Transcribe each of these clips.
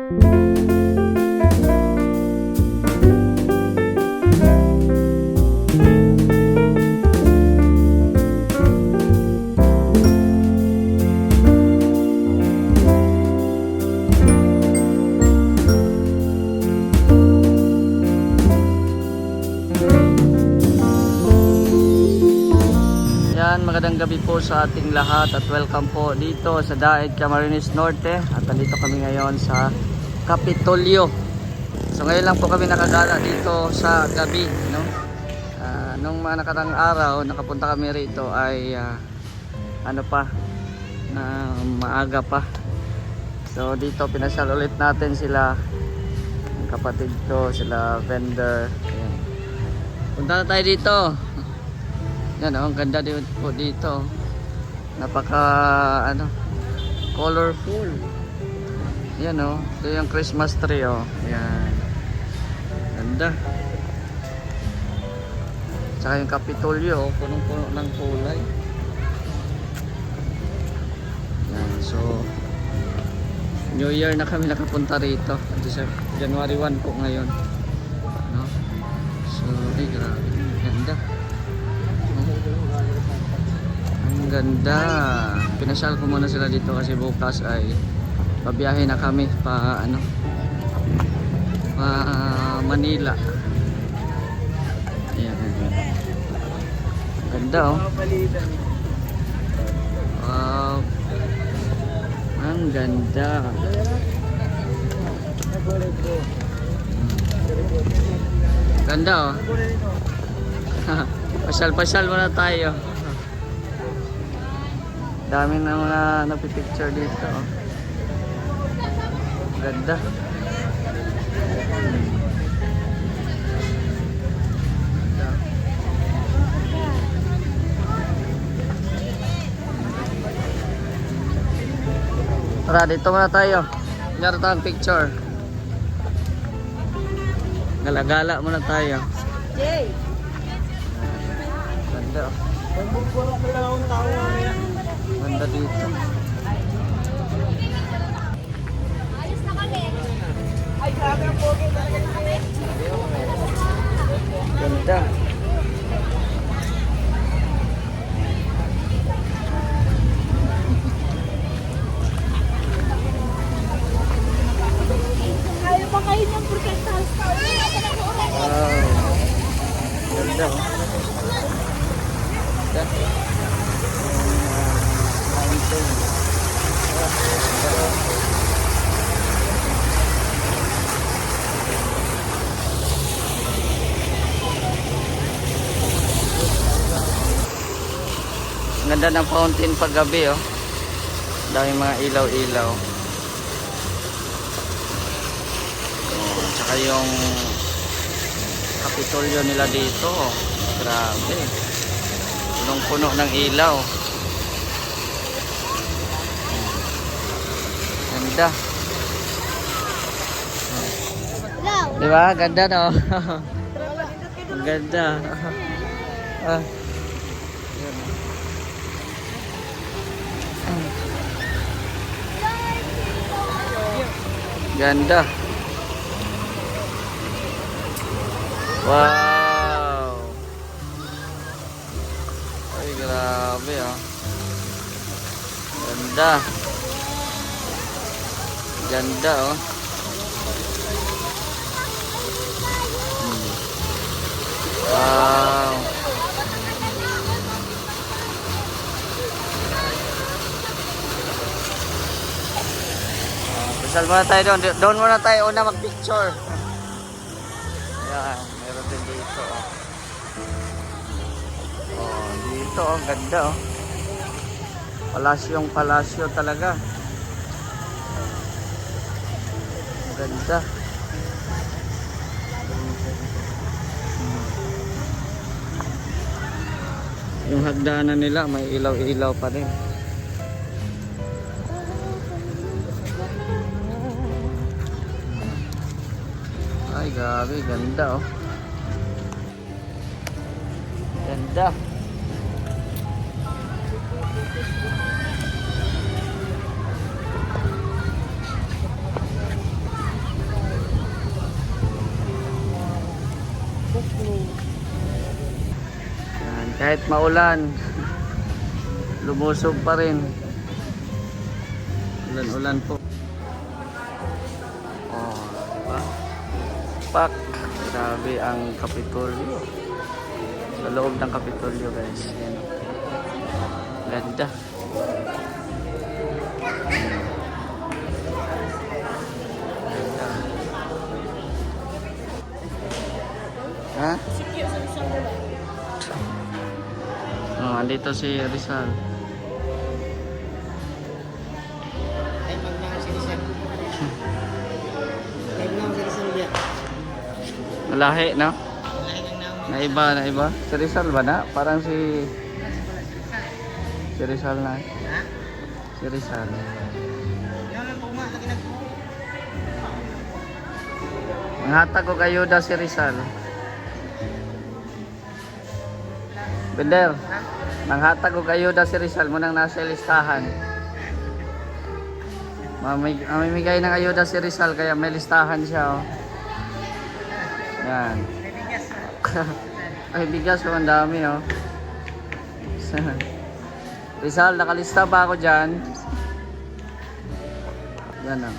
Magandang gabi po sa ating lahat at welcome po dito sa Daet, Camarines Norte. At nandito kami ngayon sa Kapitolyo. So ngayon lang po kami nakagala dito sa gabi, no? Nung mga nakarang araw nakapunta kami rito ay maaga pa. So dito pinasyal ulit natin sila, ang kapatid ko, sila vendor. Ayan. Punta na tayo dito. Yan, ang ganda din po dito. Napaka colorful. Yan ito yung Christmas tree Yan. Ganda. Tsaka yung Kapitolyo punong-puno ng kulay. Yan, so New Year na kami nakapunta rito. January 1 po ngayon. No? So, grabe. Ganda. Ang ganda. Pinasyal ko muna sila dito kasi bukas ay pabiyahe na kami pa Manila. Ayan. Ganda Wow. Ang ganda. Ganda Pasyal-pasyal muna tayo. Dami na mga napipicture dito Ganda. Tara, dito muna tayo. Nyari tayong picture. Gala-gala muna tayo. Jay! Ganda Ganda dito. Ayos na kami. Ay, grabe ang pogi talaga na kami. Ganda. Kaya pa kayo niyang protestas. Wow. Ganda Ganda. Ganda ng fountain paggabi Daming mga ilaw-ilaw. Tsaka yung Kapitolyo nila dito grabe. Punong-puno ng ilaw. Ganda. Diba? Ganda Ganda. Ganda. Wow. Ay, grabe Ganda. Ganda Wow. Pasal muna tayo doon. Doon muna tayo una mag-picture. Ayan, meron din dito dito ganda Palasyo talaga. Ganda. Yung hagdanan nila may ilaw-ilaw pa rin. Ay, grabe, ganda Ganda. Kahit maulan, lumusog pa rin. Ulan-ulan po. Oh, diba? Pak! Grabe ang Kapitolyo. Sa loob ng Kapitolyo, guys. Yan. Ganda. Ganda. Ha? Oh, andito si Rizal. Ay, magnang si Rizal. Ay, magnang si Rizal dia. Malahi, no? Lain ang naman. Naiba, naiba. Si Rizal ba na? Parang si Rizal na. Ha? Si Rizal. Yan lang po nga, lagi na po. Manghatag ko kayo da si Rizal. Bender, manghatag ko kayo da si Rizal mo nang nasa listahan. Mamimigay ng ayuda si Rizal kaya may listahan siya. Oh. Yan. May bigas. Ay, bigas ko ang dami. Oh. Rizal, nakalista ba ako dyan? Yan oh.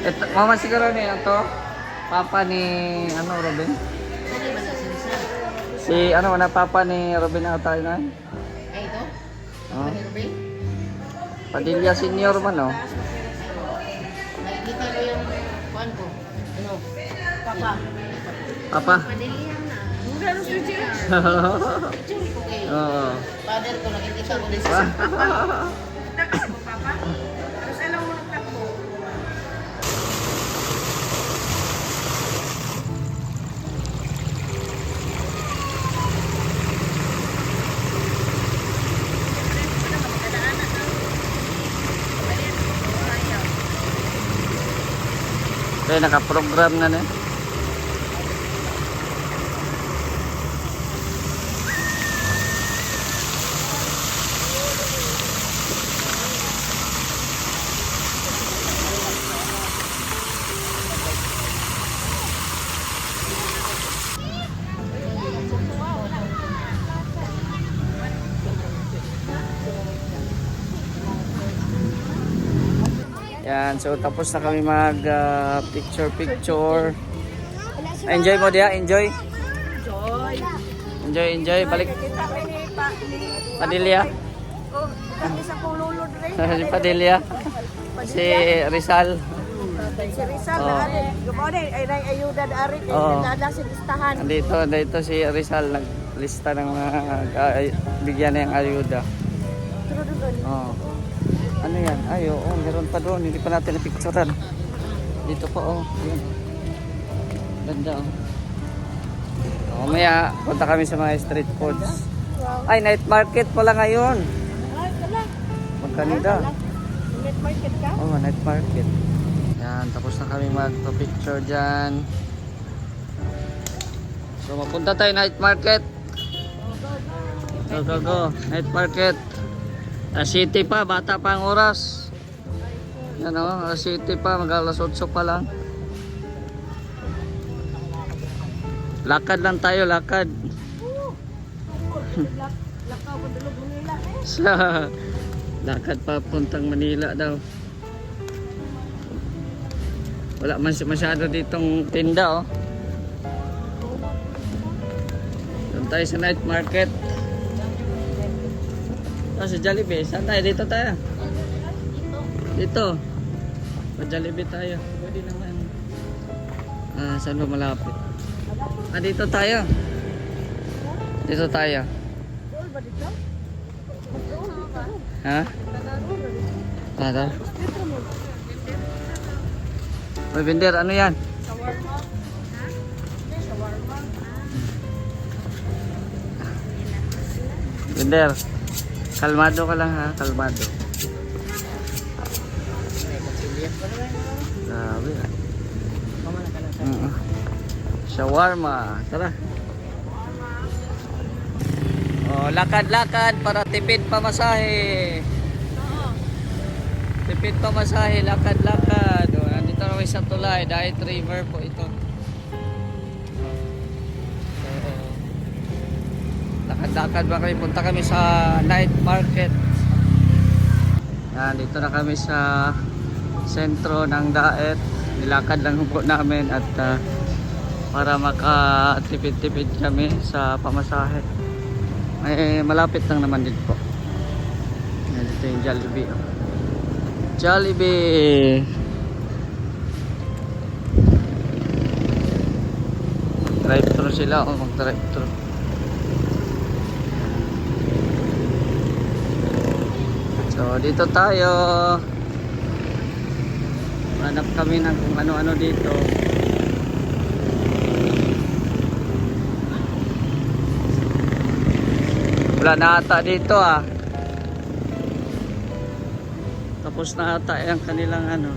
Ito, mama siguro niya to. Papa ni ano Robin? Si ano na papa ni Robin ata na? Ay, ito? Oh. Ruby? Padilla senior man oh. Nakikita ko yung kuhan ko. Ano? Papa. Papa. Padilihan na. Mura ng picture. Picture ko kayo. Oo. Father ko, nakikita ko din sa Ah. Takbo, Papa. Tapos alam mo takbo. Kaya naka-program na na. Yan, so tapos na kami mag picture. Enjoy mo dia, enjoy. Enjoy, balik. Padilla. Sa pululo rin. Si Padilla. Si Rizal. Si Rizal Oh. na ari. Gumode ay nay ayuda na ari Oo. dada sa listahan. Andito si Rizal naglista ng mga bigyan na yung ayuda. Pero doon. Oh. Ano yan? Ay, oo, meron pa doon. Hindi pa natin napicturean. Dito pa, oh. Yan. Ganda, oh. Mamaya, punta kami sa mga street foods. Wow. Ay, night market pala ngayon. Ay, kala. Magkanida. Net market ka? Oh, night market. Yan, tapos na kami magpa-picture dyan. So, mapunta tayo night market. Go. Night market. City pa, bata pa ang oras. Yan o, City pa, mag-alas 8 pa lang. Lakad lang tayo, lakad. Lakaw ko dulog Manila. Sa lakad pa puntang Manila daw. Wala man masyado ditong tinda oh. Doon tayo sa night market. Sa Jollibee, saan tayo? Dito tayo. Dito. Sa Jollibee tayo. Pwede naman. Saan ba malapit? Dito tayo. Dito tayo. Doon ba dito? Ha? Tara. May vender, ano yan? Shawarma. Shawarma. Vender. Kalmado ka lang ha, kalmado. Grabe. Shawarma. Tara. Oh, lakad-lakad para tipid pamasahe. Oo. Tipid pamasahe, lakad-lakad. Oh, nandito na kami sa tulay, Diet River po ito. Lakad-lakad ba kami, punta kami sa night market. Yan, dito na kami sa sentro ng Daet. Nilakad lang po namin at para makatipid-tipid kami sa pamasahe. Ay, malapit lang naman din po. Yan, ito yung Jollibee. Jollibee! Drive-thru sila o mag-drive-thru. So dito tayo. Hanap kami ng kung ano-ano dito. Wala na ata dito ah. Tapos na ata yung kanilang ano.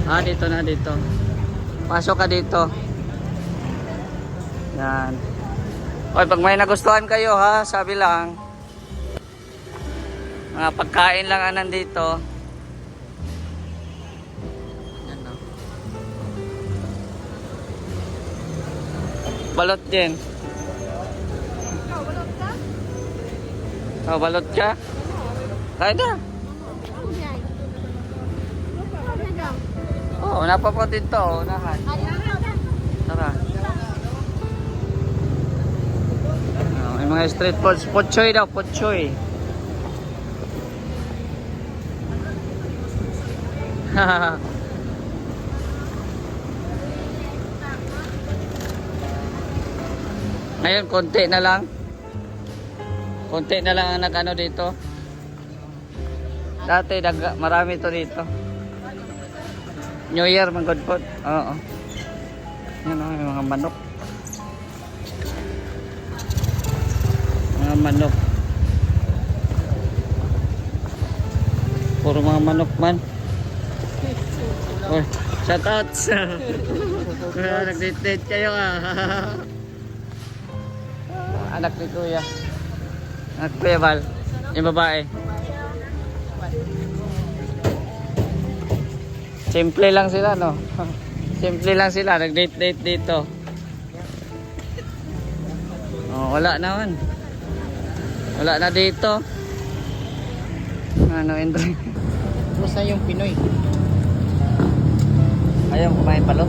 Ah, dito na dito. Pasok ka dito. Yan. Oy, pag may nagustuhan kayo ha, sabi lang. Mga pagkain lang ang nandito. Yan no. Balot din. Ikaw, balot ka? Oh, balot ka? Kaya na. Ano yan? Ano yan? Oh, napapot dito. Unahan. Tara. Oh, may mga street foods. Potchoy daw, potchoy. Ngayon, konti na lang. Konti na lang ang nag-ano dito. Dati, marami to dito. New Year, mga good food. Oo. Yan o, yung mga manok. Mga manok. Puro mga manok man. Oh, shout out. Nag-date kayo ah. Anak ni Kuya. Anak ni Kuya Val. Yung babae. Simple lang sila, no? Simple lang sila. Nag-date dito. Oh, wala naman. Wala na dito. Ano, Andre? Kumusta yung Pinoy? Ayaw kumain balot.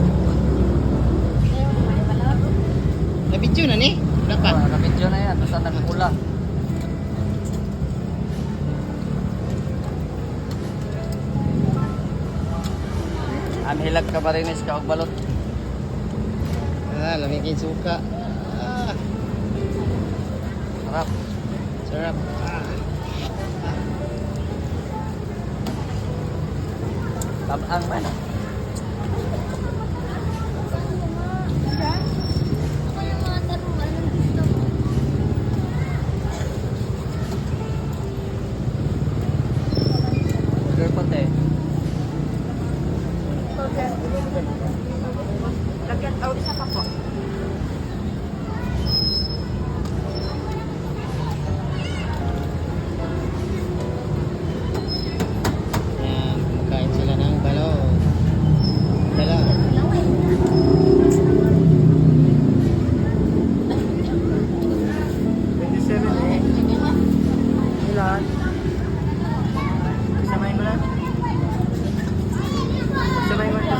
Na-video na ni? Wala pa? Oh, nakabidyo na yan. Basta nagkukulang. Anhilag ka pa rin is ka og balot. Ah, lamig yung suka. Ah, Sarap. sarap. Ah. Tabang man. Ako yung mga tanong, anong gusto mo? Sugar puti. Lagyan, isa pa po. Yan, kumakain sila ng balot. Dala. Ilan? Samayin mo na? Samayin mo na?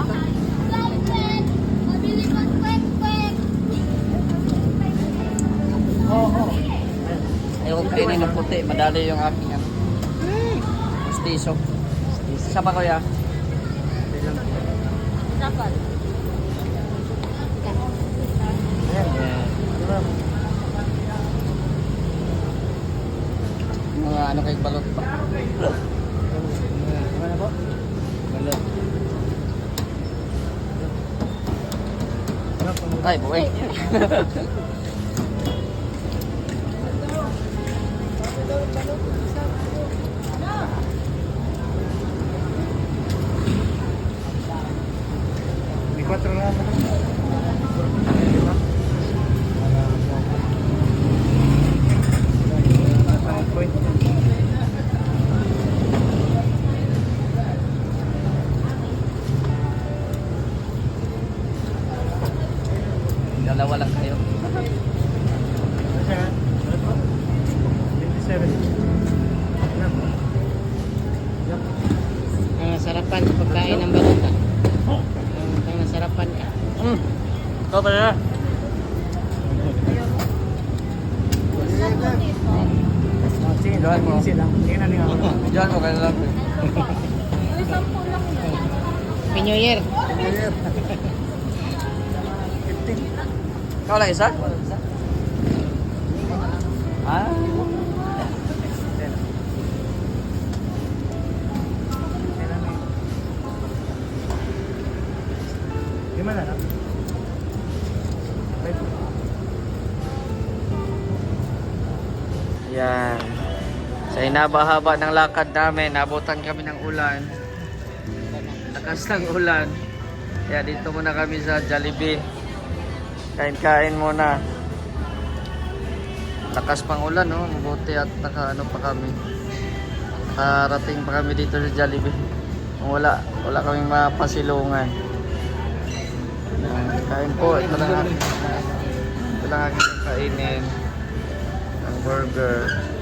Mabili ko kwek-kwek. Ayaw kong kainin ng puti. Madali yung aking ano. Gustiso. Isa pa kuya. Dapat. Mga ano kay balot pa. Ano na po? Balot. Ay, buhay. May 4 na. point. Dalawa lang kayo. 27. Ang nasarapan sa pagkain ng balota. Ang nasarapan ka. Ito pa na. Sige, doon mo. Easy lang. Tingnan na ako. Diyan mo kayo lang. Happy New Year. Ikaw lang isa? Ah. Gimana na? Yan. Sa inaba-haba ng lakad namin, nabutan kami ng ulan. Lakas ng ulan. Kaya dito muna kami sa Jollibee. Kain-kain muna. Lakas pang ulan, no? Mabuti at naka-ano pa kami. Nakarating pa kami dito sa Jollibee. Kung wala kaming mapasilungan. Kain po. Ito lang aking kainin. Ang burger.